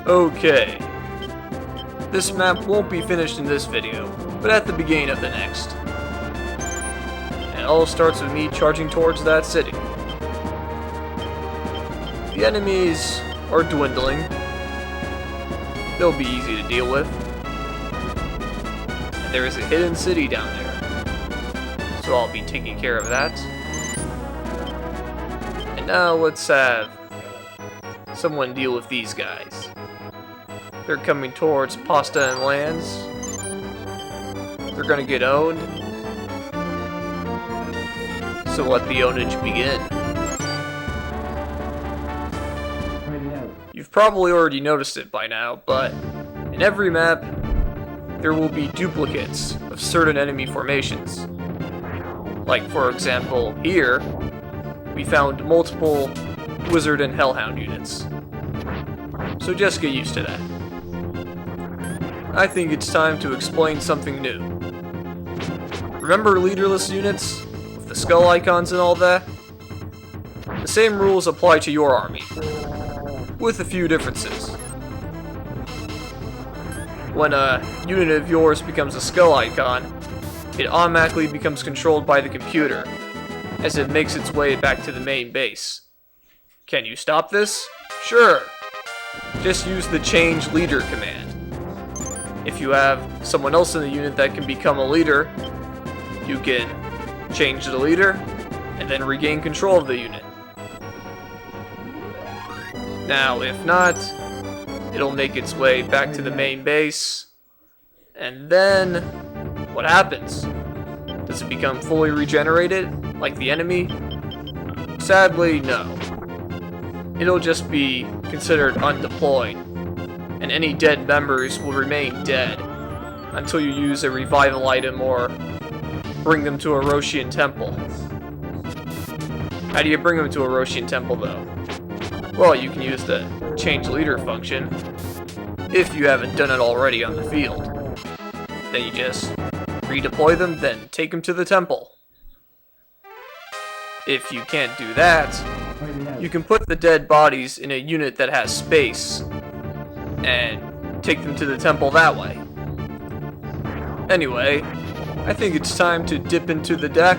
Okay. This map won't be finished in this video, but at the beginning of the next. And it all starts with me charging towards that city. The enemies are dwindling. They'll be easy to deal with. And there is a hidden city down there, so I'll be taking care of that. And now let's have someone deal with these guys. They're coming towards Pasta and Lands. They're gonna get owned. So let the ownage begin. You've probably already noticed it by now, but in every map, there will be duplicates of certain enemy formations. Like, for example, here, we found multiple Wizard and Hellhound units. So just get used to that. I think it's time to explain something new. Remember Leaderless units? With the skull icons and all that? The same rules apply to your army, with a few differences. When a unit of yours becomes a skull icon, it automatically becomes controlled by the computer, as it makes its way back to the main base. Can you stop this? Sure! Just use the change leader command. If you have someone else in the unit that can become a leader, you can change the leader and then regain control of the unit. Now, if not, it'll make its way back to the main base, and then what happens? Does it become fully regenerated, like the enemy? Sadly, no. It'll just be considered undeployed, and any dead members will remain dead until you use a revival item or bring them to a Roshian temple. How do you bring them to a Roshian temple, though? Well, you can use the change leader function, if you haven't done it already on the field. Then you just redeploy them, then take them to the temple. If you can't do that, you can put the dead bodies in a unit that has space, and take them to the temple that way. Anyway, I think it's time to dip into the deck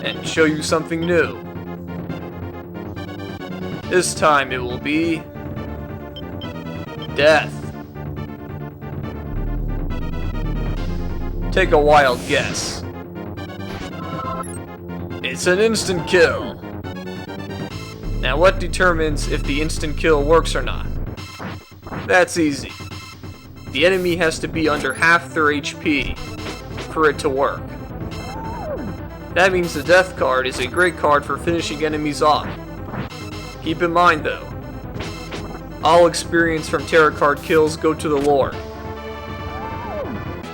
and show you something new. This time it will be death. Take a wild guess. It's an instant kill. Now what determines if the instant kill works or not? That's easy. The enemy has to be under half their HP for it to work. That means the death card is a great card for finishing enemies off. Keep in mind though, all experience from tarot card kills go to the Lord.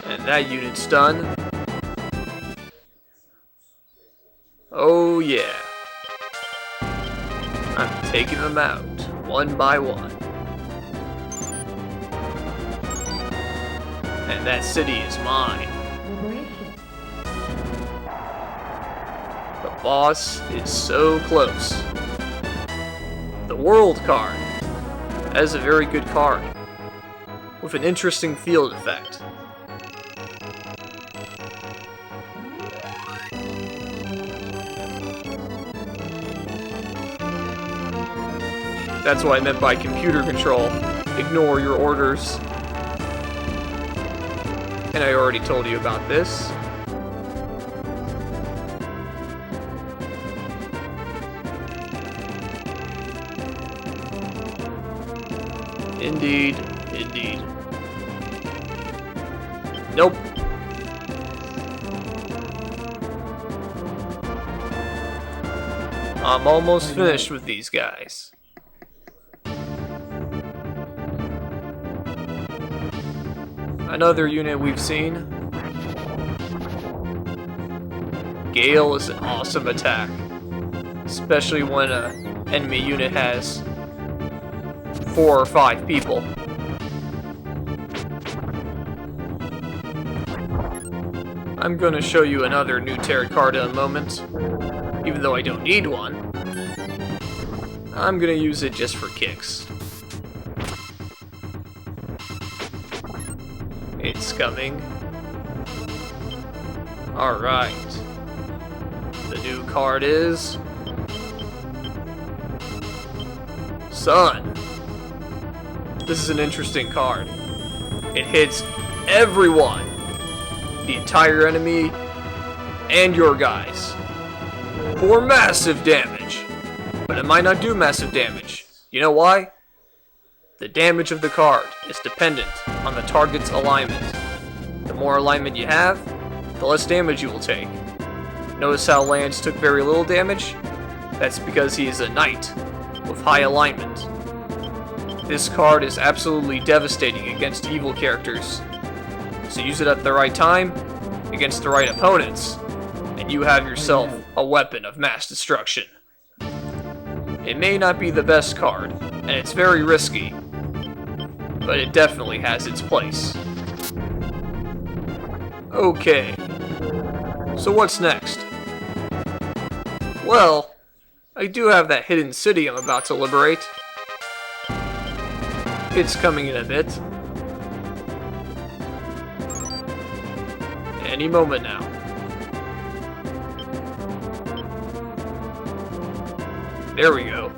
And that unit's done. Oh yeah. I'm taking them out, one by one. And that city is mine. The boss is so close. The World card. That is a very good card, with an interesting field effect. That's what I meant by computer control. Ignore your orders. And I already told you about this. Indeed, indeed. Nope. I'm almost finished with these guys. Another unit we've seen. Gale is an awesome attack, especially when an enemy unit has 4 or 5 people. I'm gonna show you another new tarot card in a moment, even though I don't need one. I'm gonna use it just for kicks. it's coming. Alright. The new card is... Sun. This is an interesting card. It hits everyone. The entire enemy and your guys. For massive damage. But it might not do massive damage. You know why? The damage of the card is dependent on the target's alignment. The more alignment you have, the less damage you will take. Notice how Lance took very little damage? That's because he is a knight with high alignment. This card is absolutely devastating against evil characters. So use it at the right time, against the right opponents, and you have yourself a weapon of mass destruction. It may not be the best card, and it's very risky, but it definitely has its place. Okay, so what's next? Well, I do have that hidden city I'm about to liberate. It's coming in a bit. Any moment now. There we go.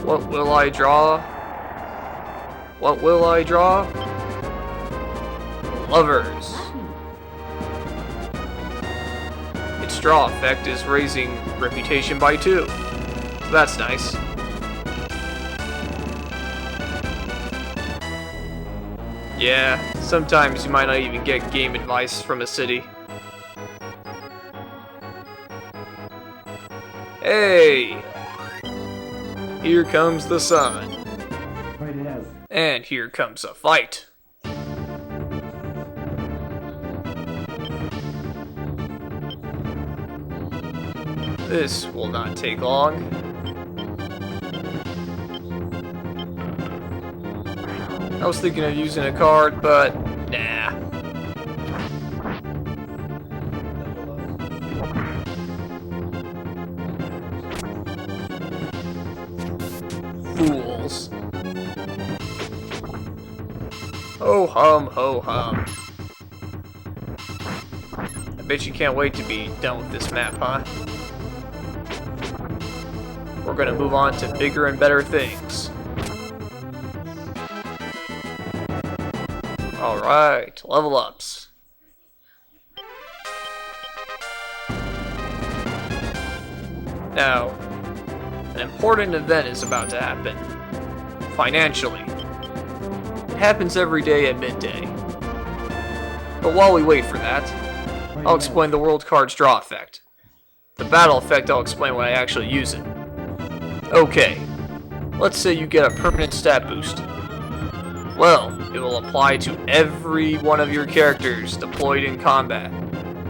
What will I draw? What will I draw? Lovers. Its draw effect is raising reputation by 2. So that's nice. Yeah, sometimes you might not even get game advice from a city. Hey! Here comes the sun. And here comes a fight. This will not take long. I was thinking of using a card, but nah. Fools. Ho hum, ho hum. I bet you can't wait to be done with this map, huh? We're gonna move on to bigger and better things. Alright, level ups. Now, an important event is about to happen. Financially. It happens every day at midday. But while we wait for that, I'll explain the world card's draw effect. The battle effect, I'll explain when I actually use it. Okay, let's say you get a permanent stat boost. Well, it will apply to every one of your characters deployed in combat.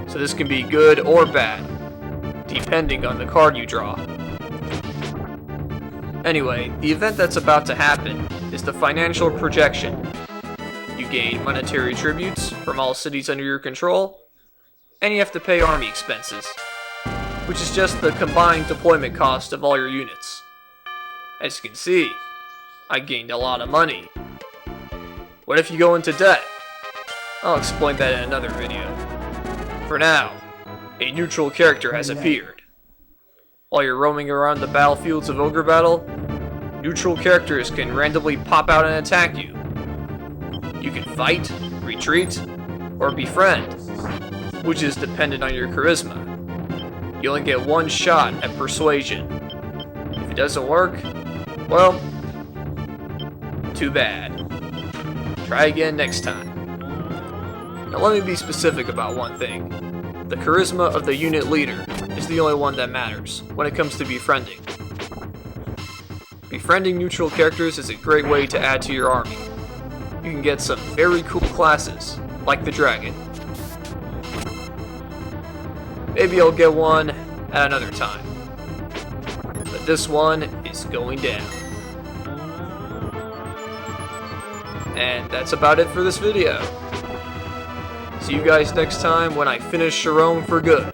So this can be good or bad, depending on the card you draw. Anyway, the event that's about to happen is the financial projection. You gain monetary tributes from all cities under your control, and you have to pay army expenses, which is just the combined deployment cost of all your units. As you can see, I gained a lot of money. What if you go into debt? I'll explain that in another video. For now, a neutral character has appeared. While you're roaming around the battlefields of Ogre Battle, neutral characters can randomly pop out and attack you. You can fight, retreat, or befriend, which is dependent on your charisma. You only get one shot at persuasion. If it doesn't work, well, too bad. Try again next time. Now let me be specific about one thing. The charisma of the unit leader is the only one that matters when it comes to befriending. Befriending neutral characters is a great way to add to your army. You can get some very cool classes, like the dragon. Maybe I'll get one at another time. But this one is going down. And that's about it for this video. See you guys next time when I finish Sharom for good.